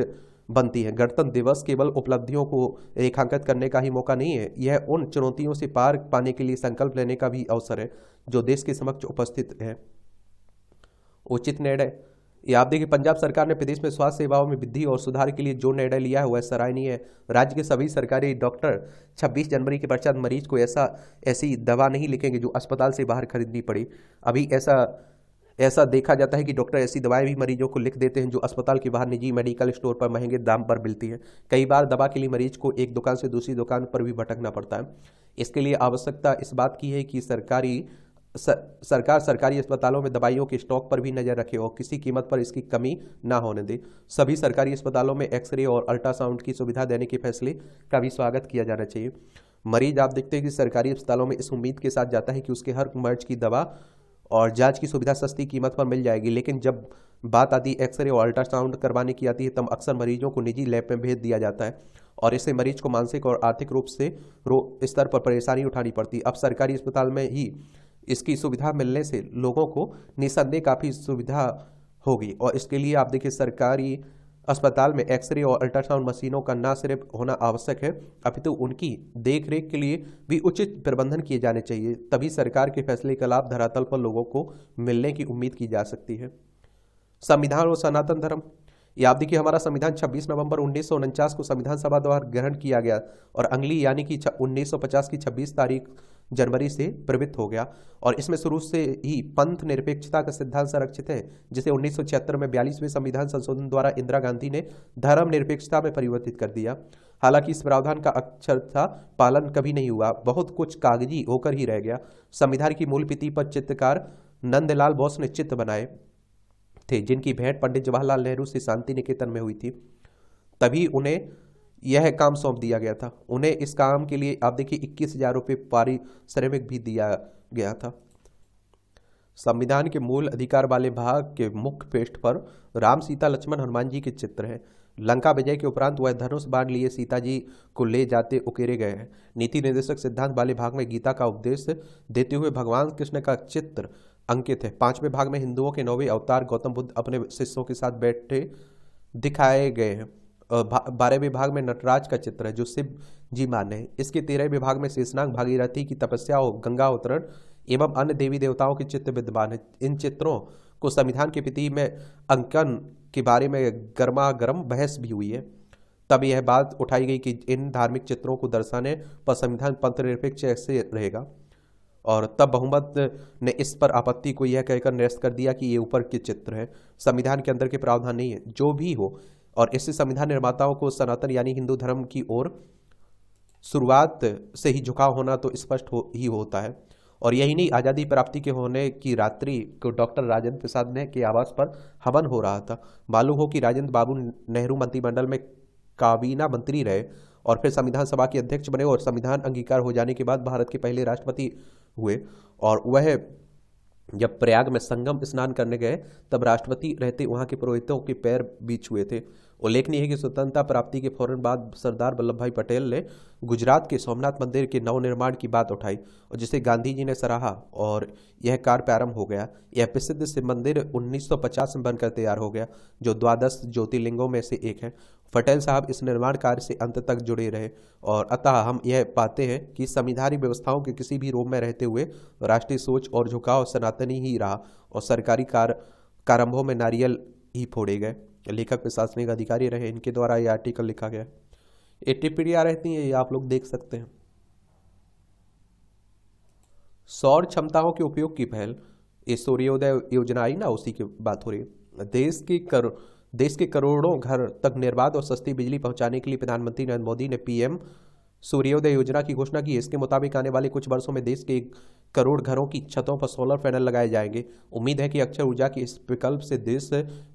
बनती है। गणतंत्र दिवस केवल उपलब्धियों को रेखांकित करने का ही मौका नहीं है, यह उन चुनौतियों से पार पाने के लिए संकल्प लेने का भी अवसर है जो देश के समक्ष उपस्थित है। उचित निर्णय, ये आप देखिए पंजाब सरकार ने प्रदेश में स्वास्थ्य सेवाओं में वृद्धि और सुधार के लिए जो निर्णय लिया है वह सराहनीय है। राज्य के सभी सरकारी डॉक्टर 26 जनवरी के पश्चात मरीज को ऐसी दवा नहीं लिखेंगे जो अस्पताल से बाहर खरीदनी पड़ी। अभी ऐसा देखा जाता है कि डॉक्टर ऐसी दवाएं भी मरीजों को लिख देते हैं जो अस्पताल के बाहर निजी मेडिकल स्टोर पर महंगे दाम पर मिलती है। कई बार दवा के लिए मरीज को एक दुकान से दूसरी दुकान पर भी भटकना पड़ता है। इसके लिए आवश्यकता इस बात की है कि सरकार सरकारी अस्पतालों में दवाइयों के स्टॉक पर भी नजर रखे और किसी कीमत पर इसकी कमी ना होने दे। सभी सरकारी अस्पतालों में एक्सरे और अल्ट्रासाउंड की सुविधा देने के फैसले का भी स्वागत किया जाना चाहिए। मरीज आप देखते हैं कि सरकारी अस्पतालों में इस उम्मीद के साथ जाता है कि उसके हर मर्ज की दवा और जांच की सुविधा सस्ती कीमत पर मिल जाएगी, लेकिन जब बात आती है एक्सरे और अल्ट्रासाउंड करवाने की आती है तब अक्सर मरीजों को निजी लैब में भेज दिया जाता है और इससे मरीज को मानसिक और आर्थिक रूप से स्तर पर परेशानी उठानी पड़ती है। अब सरकारी अस्पताल में ही इसकी सुविधा मिलने से लोगों को निसंदेह काफ़ी सुविधा होगी और इसके लिए आप देखिए सरकारी अस्पताल में एक्सरे और अल्ट्रासाउंड मशीनों का न सिर्फ होना आवश्यक है अपितु उनकी देखरेख के लिए भी उचित प्रबंधन किए जाने चाहिए, तभी सरकार के फैसले का लाभ धरातल पर लोगों को मिलने की उम्मीद की जा सकती है। संविधान और सनातन धर्म, याद देखिए हमारा संविधान 26 नवंबर 1949 को संविधान सभा द्वारा ग्रहण किया गया और अंग्रेजी यानी कि 1950 की 26 तारीख जनवरी से प्रवृत्त हो गया और इसमें शुरू से ही पंथ निरपेक्षता का सिद्धांत संरक्षित है, जिसे 1976 में 42वें संविधान संशोधन द्वारा इंदिरा गांधी ने धर्म निरपेक्षता में परिवर्तित कर दिया। हालांकि इस प्रावधान का अक्षरशः पालन कभी नहीं हुआ, बहुत कुछ कागजी होकर ही रह गया। संविधान की मूल भित्ति पर चित्रकार नंदलाल बोस ने चित्र बनाए थे जिनकी भेंट पंडित जवाहरलाल नेहरू से शांति निकेतन में हुई थी, तभी उन्हें यह काम सौंप दिया गया था। उन्हें इस काम के लिए आप देखिए 21,000 रुपये पारिश्रमिक भी दिया गया था। संविधान के मूल अधिकार वाले भाग के मुख्य पृष्ठ पर राम सीता लक्ष्मण हनुमान जी के चित्र हैं। लंका विजय के उपरांत वह धनुष बाण लिए सीता जी को ले जाते उकेरे गए हैं। नीति निर्देशक सिद्धांत वाले भाग में गीता का उपदेश देते हुए भगवान कृष्ण का चित्र अंकित है। 5वें भाग में हिंदुओं के 9वें अवतार गौतम बुद्ध अपने शिष्यों के साथ बैठे दिखाए गए हैं। 12वें भाग में नटराज का चित्र है जो शिव जी माने हैं। इसके 13वें भाग में शेषनाग भागीरथी की तपस्या और गंगा अवतरण एवं अन्य देवी देवताओं के चित्र विद्यमान है। इन चित्रों को संविधान के प्रति में अंकन के बारे में गर्मागर्म बहस भी हुई है। तब यह बात उठाई गई कि इन धार्मिक चित्रों को दर्शाने पर संविधान पंथ निरपेक्ष कैसे रहेगा और तब बहुमत ने इस पर आपत्ति को यह कहकर निरस्त कर दिया कि ये ऊपर के चित्र है, संविधान के अंदर के प्रावधान नहीं है। जो भी हो, और इससे संविधान निर्माताओं को सनातन यानी हिंदू धर्म की ओर शुरुआत से ही झुकाव होना तो स्पष्ट ही होता है। और यही नहीं, आज़ादी प्राप्ति के होने की रात्रि को डॉक्टर राजेंद्र प्रसाद ने के आवास पर हवन हो रहा था। मालूम हो कि राजेंद्र बाबू नेहरू मंत्रिमंडल में काबीना मंत्री रहे और फिर संविधान सभा के अध्यक्ष बने और संविधान अंगीकार हो जाने के बाद भारत के पहले राष्ट्रपति हुए। और वह जब प्रयाग में संगम स्नान करने गए तब राष्ट्रपति रहते वहां के पुरोहितों के पैर भी छुए थे। उल्लेखनीय है कि स्वतंत्रता प्राप्ति के फौरन बाद सरदार वल्लभ भाई पटेल ने गुजरात के सोमनाथ मंदिर के नवनिर्माण की बात उठाई और जिसे गांधी जी ने सराहा और यह कार्य प्रारंभ हो गया। यह प्रसिद्ध शिव मंदिर 1950 में बनकर तैयार हो गया जो द्वादश ज्योतिर्लिंगों में से एक है। पटेल साहब इस निर्माण कार्य से अंत तक जुड़े रहे और अतः हम यह पाते हैं कि संविधानिक व्यवस्थाओं के किसी भी रूप में रहते हुए राष्ट्रीय सोच और झुकाव सनातनी ही रहा और सरकारी प्रारंभों में नारियल ही फोड़े गए। लेखक प्रशासनिक अधिकारी रहे, इनके द्वारा यह आर्टिकल लिखा गया। ये टिप्पणियां रहती हैं, ये आप लोग देख सकते हैं। सौर क्षमताओं के उपयोग की पहल, ये सूर्योदय योजना आई ना, उसी की बात हो रही है। देश के करोड़ों घर तक निर्बाध और सस्ती बिजली पहुंचाने के लिए प्रधानमंत्री नरेंद्र मोदी ने पीएम सूर्योदय योजना की घोषणा की। इसके मुताबिक आने वाले कुछ वर्षों में देश के 1 करोड़ घरों की छतों पर सोलर पैनल लगाए जाएंगे। उम्मीद है कि अक्षय ऊर्जा के इस विकल्प से देश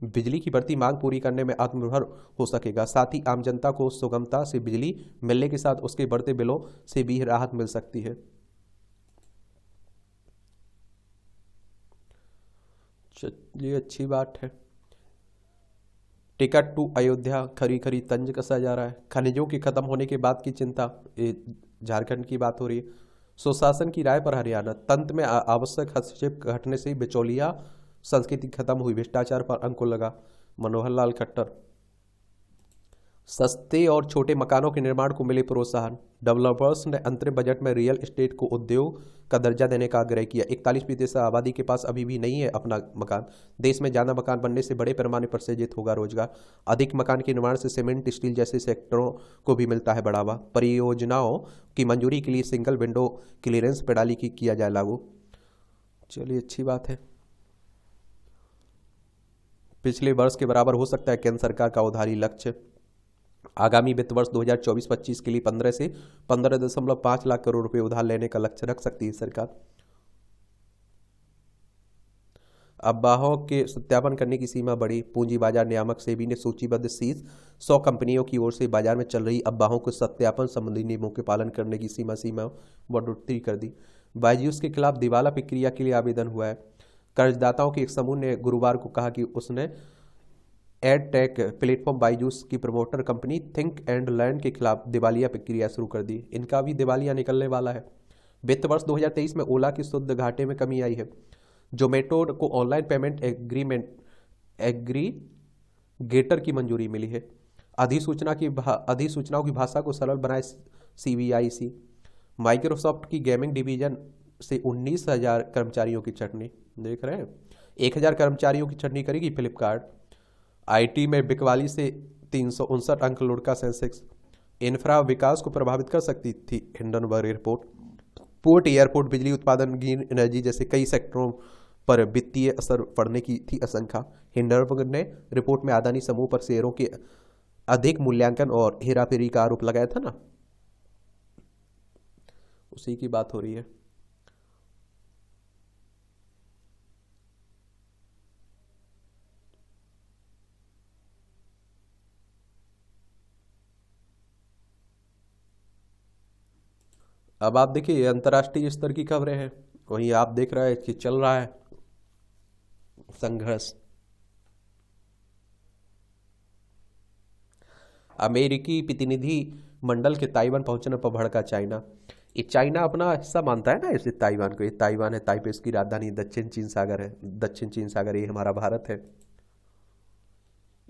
बिजली की बढ़ती मांग पूरी करने में आत्मनिर्भर हो सकेगा। साथ ही आम जनता को सुगमता से बिजली मिलने के साथ उसके बढ़ते बिलों से भी राहत मिल सकती है। चलिए, अच्छी बात है। टिकट टू अयोध्या खरी खरी तंज कसा जा रहा है। खनिजों के खत्म होने के बाद की चिंता, ये झारखंड की बात हो रही है। सुशासन की राय पर हरियाणा, तंत्र में आवश्यक हस्तक्षेप घटने से बिचौलिया संस्कृति खत्म हुई, भ्रष्टाचार पर अंकुश लगा। मनोहर लाल खट्टर। सस्ते और छोटे मकानों के निर्माण को मिले प्रोत्साहन। डेवलपर्स ने अंतरिम बजट में रियल एस्टेट को उद्योग का दर्जा देने का आग्रह किया। 41% आबादी के पास अभी भी नहीं है अपना मकान। देश में ज़्यादा मकान बनने से बड़े पैमाने पर सृजित होगा रोजगार। अधिक मकान के निर्माण से सीमेंट, स्टील जैसे सेक्टरों को भी मिलता है बढ़ावा। परियोजनाओं की मंजूरी के लिए सिंगल विंडो क्लियरेंस प्रणाली की किया जाए लागू। चलिए, अच्छी बात है। पिछले वर्ष के बराबर हो सकता है केंद्र सरकार का उधारी लक्ष्य। आगामी वित्त वर्ष 2024-25 के लिए 15 से 15.5 लाख करोड़ रुपए उधार लेने का लक्ष्य रख सकती है सरकार। अफवाहों के सत्यापन करने की सीमा बढ़ी। पूंजी बाजार नियामक सेबी ने सूचीबद्ध शीर्ष 100 कंपनियों की ओर से बाजार में चल रही अफवाहों के सत्यापन संबंधी नियमों के पालन करने की सीमा बढ़ोतरी कर दी। बायजूस के खिलाफ दिवाला प्रक्रिया के लिए आवेदन हुआ है। कर्जदाताओं के एक समूह ने गुरुवार को कहा कि उसने एड टेक प्लेटफॉर्म बायजूस की promoter company think and learn के खिलाफ दिवालिया प्रक्रिया शुरू कर दी। इनका भी दिवालिया निकलने वाला है। वित्त वर्ष 2023 में ओला की शुद्ध घाटे में कमी आई है। जोमेटो को ऑनलाइन पेमेंट एग्रीगेटर की मंजूरी मिली है। अधिसूचनाओं की भाषा को सरल बनाए CBIC। माइक्रोसॉफ्ट की गेमिंग डिवीजन से 19,000 कर्मचारियों की छटनी। देख रहे हैं, 1,000 कर्मचारियों की छटनी करेगी फ्लिपकार्ट। IT में बिकवाली से 359 अंक लुढ़का सेंसेक्स। इंफ्रा विकास को प्रभावित कर सकती थी हिंडनबर्ग रिपोर्ट। पोर्ट, एयरपोर्ट, बिजली उत्पादन, ग्रीन एनर्जी जैसे कई सेक्टरों पर वित्तीय असर पड़ने की थी आशंका। हिंडनबर्ग ने रिपोर्ट में अदानी समूह पर शेयरों के अधिक मूल्यांकन और हेराफेरी का आरोप लगाया था ना, उसी की बात हो रही है। अब आप देखिए, ये अंतर्राष्ट्रीय स्तर की खबरें हैं। वहीं आप देख रहे हैं कि चल रहा है संघर्ष। अमेरिकी प्रतिनिधि मंडल के ताइवान पहुंचने पर भड़का चाइना। ये चाइना अपना हिस्सा मानता है ना इसे ताइवान को। ये ताइवान है, ताइपे इसकी राजधानी, दक्षिण चीन सागर है। दक्षिण चीन सागर ये हमारा भारत है।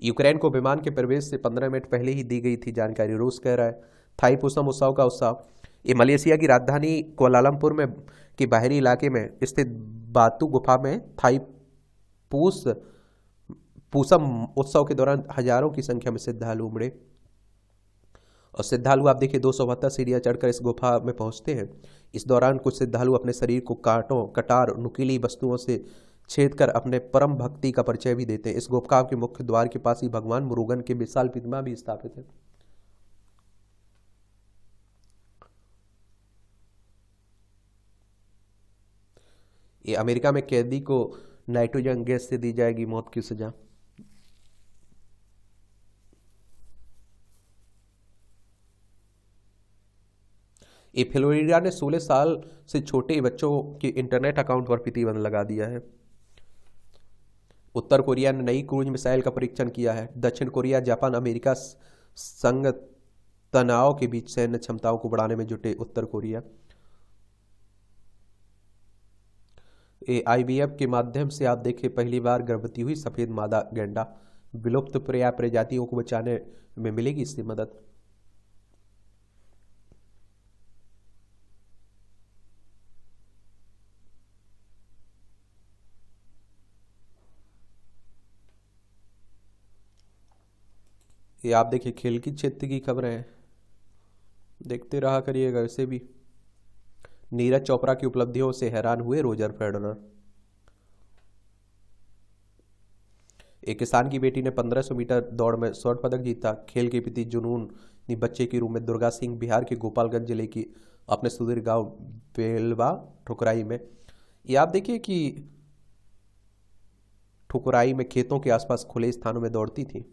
यूक्रेन को विमान के प्रवेश से 15 मिनट पहले ही दी गई थी जानकारी, रूस कह रहा है। थाई पूसम उत्सव का उत्साह। ये मलेशिया की राजधानी कोलालमपुर में के बाहरी इलाके में स्थित बातू गुफा में थाई पूस पूसम उत्सव के दौरान हजारों की संख्या में श्रद्धालु उमड़े। और श्रद्धालु आप देखिए 272 सीढ़ियां चढ़कर इस गुफा में पहुंचते हैं। इस दौरान कुछ श्रद्धालु अपने शरीर को कांटों, कटार, नुकीली वस्तुओं से छेद कर अपने परम भक्ति का परिचय भी देते हैं। इस गुफा के मुख्य द्वार के पास ही भगवान मुरुगन की विशाल प्रतिमा भी स्थापित है। ये अमेरिका में कैदी को नाइट्रोजन गैस से दी जाएगी मौत की सजा। ये फ्लोरिडा ने 16 साल से छोटे बच्चों के इंटरनेट अकाउंट पर प्रतिबंध लगा दिया है। उत्तर कोरिया ने नई क्रूज मिसाइल का परीक्षण किया है। दक्षिण कोरिया, जापान, अमेरिका संग तनाव के बीच सैन्य क्षमताओं को बढ़ाने में जुटे। उत्तर कोरिया IVF के माध्यम से आप देखिए पहली बार गर्भवती हुई सफेद मादा गैंडा। विलुप्त प्राय प्रजातियों को बचाने में मिलेगी इससे मदद। ये आप देखिए खेल की क्षेत्र की खबरें हैं, देखते रहा करिएगा इसे भी। नीरज चोपड़ा की उपलब्धियों से हैरान हुए रोजर फेडरर। एक किसान की बेटी ने 1500 मीटर दौड़ में स्वर्ण पदक जीता। खेल के प्रति जुनून ने बच्चे के रूप में दुर्गा सिंह बिहार के गोपालगंज जिले की अपने सुदूर गांव बेलवा ठुकराई में। ये आप देखिए कि ठुकराई में खेतों के आसपास खुले स्थानों में दौड़ती थी।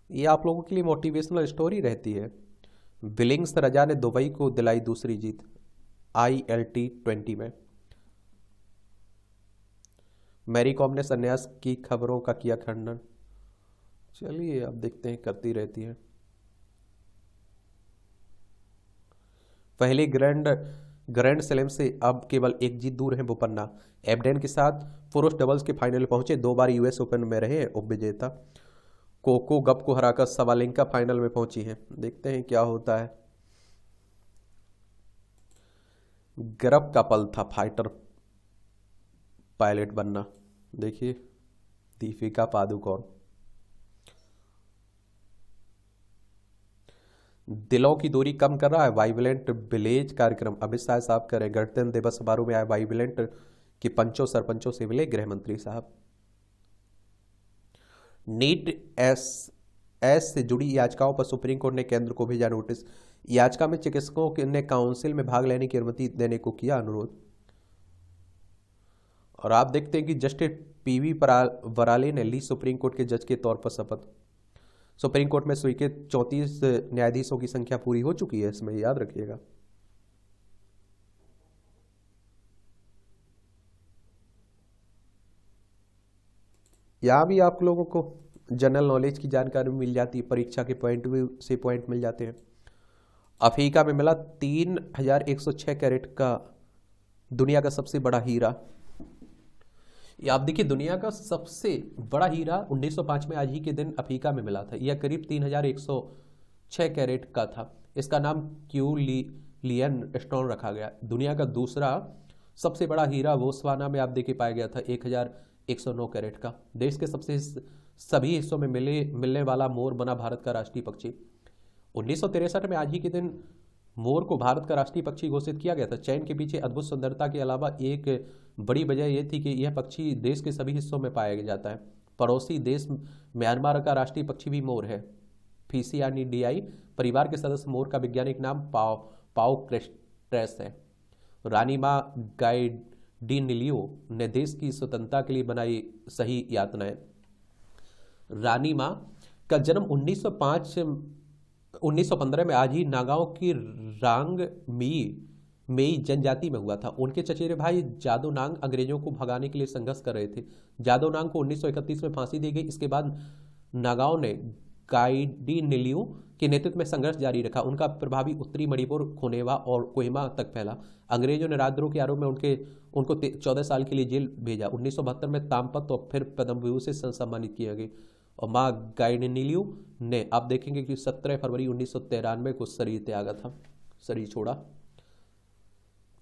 ये आप लोगों के लिए मोटिवेशनल स्टोरी रहती है। बिलिंग्स रजा ने दुबई को दिलाई दूसरी जीत ILT20 में। मैरी कॉम ने संन्यास की खबरों का किया खंडन। चलिए अब देखते हैं, करती रहती है। पहले ग्रैंड स्लैम से अब केवल एक जीत दूर है बोपन्ना। एबडेन के साथ पुरुष डबल्स के फाइनल पहुंचे। 2 बार US ओपन में रहे उपविजेता। कोको गप को हराकर सवालिंका फाइनल में पहुंची है। देखते हैं क्या होता है। गर्व का पल था फाइटर पायलट बनना। देखिए दीपिका पादुकोण। दिलों की दूरी कम कर रहा है वाइब्रेंट विलेज कार्यक्रम। अमित शाह साहब करें गणतंत्र दिवस समारोह में आए वाइब्रेंट की पंचों सरपंचों से मिले गृह मंत्री साहब। नीट एस से जुड़ी याचिकाओं पर सुप्रीम कोर्ट ने केंद्र को भेजा नोटिस। याचिका में चिकित्सकों ने काउंसिल में भाग लेने की अनुमति देने को किया अनुरोध। और आप देखते हैं कि जस्टिस पीवी वराले ने ली सुप्रीम कोर्ट के जज के तौर पर शपथ। सुप्रीम कोर्ट में स्वीकृत 34 न्यायाधीशों की संख्या पूरी हो चुकी है इसमें, याद रखिएगा। यहां भी आप लोगों को जनरल नॉलेज की जानकारी मिल जाती है, परीक्षा के पॉइंट व्यू से पॉइंट मिल जाते हैं। अफ्रीका में मिला 3106 कैरेट का दुनिया का सबसे बड़ा हीरा। ये आप देखिए दुनिया का सबसे बड़ा हीरा 1905 में आज ही के दिन अफ्रीका में मिला था। यह करीब 3106 कैरेट का था। इसका नाम क्यूलियन स्टोन रखा गया। दुनिया का दूसरा सबसे बड़ा हीरा बोत्सवाना में आप देखिए पाया गया था 1109 कैरेट का। देश के सभी हिस्सों में मिलने वाला मोर बना भारत का राष्ट्रीय पक्षी। 1963 में आज ही के दिन मोर को भारत का राष्ट्रीय पक्षी घोषित किया गया था। चयन के पीछे अद्भुत सुंदरता के अलावा एक बड़ी वजह यह थी कि यह पक्षी देश के सभी हिस्सों में पाया जाता है। पड़ोसी देश म्यांमार का राष्ट्रीय पक्षी भी मोर है। फीसियानिडियाई परिवार के सदस्य मोर का वैज्ञानिक नाम पाओ क्रेस्ट्रेस है। रानी माँ गाइडिनलियो ने देश की स्वतंत्रता के लिए बनाई सही यातनाएं। रानी माँ का जन्म 1915 में आज ही नागाओं की रांग मेई जनजाति में हुआ था। उनके चचेरे भाई जादो नांग अंग्रेजों को भगाने के लिए संघर्ष कर रहे थे। जादो नांग को 1931 में फांसी दी गई। इसके बाद नागाओं ने गाइडिनलियो के नेतृत्व में संघर्ष जारी रखा। उनका प्रभावी उत्तरी मणिपुर, खुनेवा और कोहिमा तक फैला। अंग्रेजों ने राजद्रोह के आरोप में उनको 14 साल के लिए जेल भेजा। 1972 में तामपत और फिर पद्म विभूषण से सम्मानित किया गया। और माँ गाइडिनलियो ने आप देखेंगे कि 17 फरवरी 1993 को शरीर त्यागा था, शरीर छोड़ा।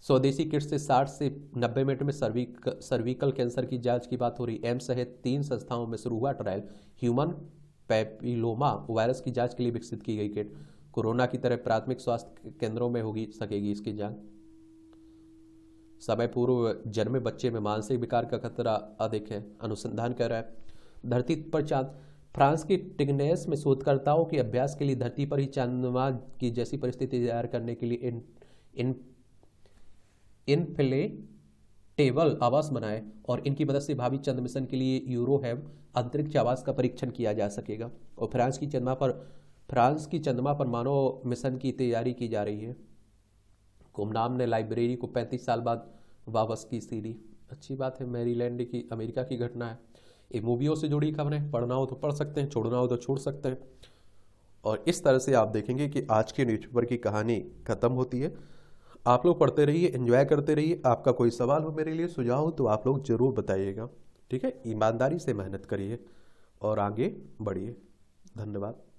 स्वदेशी किट से 60 से 90 मिनट में सर्विकल कैंसर की जांच की बात हो रही। एम्स सहित 3 संस्थाओं में शुरू हुआ ट्रायल। ह्यूमन पैपिलोमा वायरस की जांच के लिए विकसित की गई किट। कोरोना की तरह प्राथमिक स्वास्थ्य केंद्रों में सकेगी इसकी जांच। समय पूर्व जन्मे बच्चे में मानसिक विकार का खतरा अधिक है, अनुसंधान कर रहा है। धरती पर चांद। फ्रांस की टिग्नेस में शोधकर्ताओं के अभ्यास के लिए धरती पर ही चंद्रमा की जैसी परिस्थिति तैयार करने के लिए इनफ्लेटेबल आवास बनाए और इनकी मदद से भावी चंद्र मिशन के लिए यूरोहेव अंतरिक्ष आवास का परीक्षण किया जा सकेगा। और फ्रांस की चंद्रमा पर मानव मिशन की तैयारी की जा रही है। गुमनाम ने लाइब्रेरी को 35 साल बाद वापस की सीडी। अच्छी बात है। मैरीलैंड की अमेरिका की घटना है। ये मूवियों से जुड़ी खबरें, पढ़ना हो तो पढ़ सकते हैं, छोड़ना हो तो छोड़ सकते हैं। और इस तरह से आप देखेंगे कि आज के न्यूज़पेपर की कहानी खत्म होती है। आप लोग पढ़ते रहिए, एंजॉय करते रहिए। आपका कोई सवाल हो मेरे लिए, सुझाव हो तो आप लोग जरूर बताइएगा। ठीक है, ईमानदारी से मेहनत करिए और आगे बढ़िए। धन्यवाद।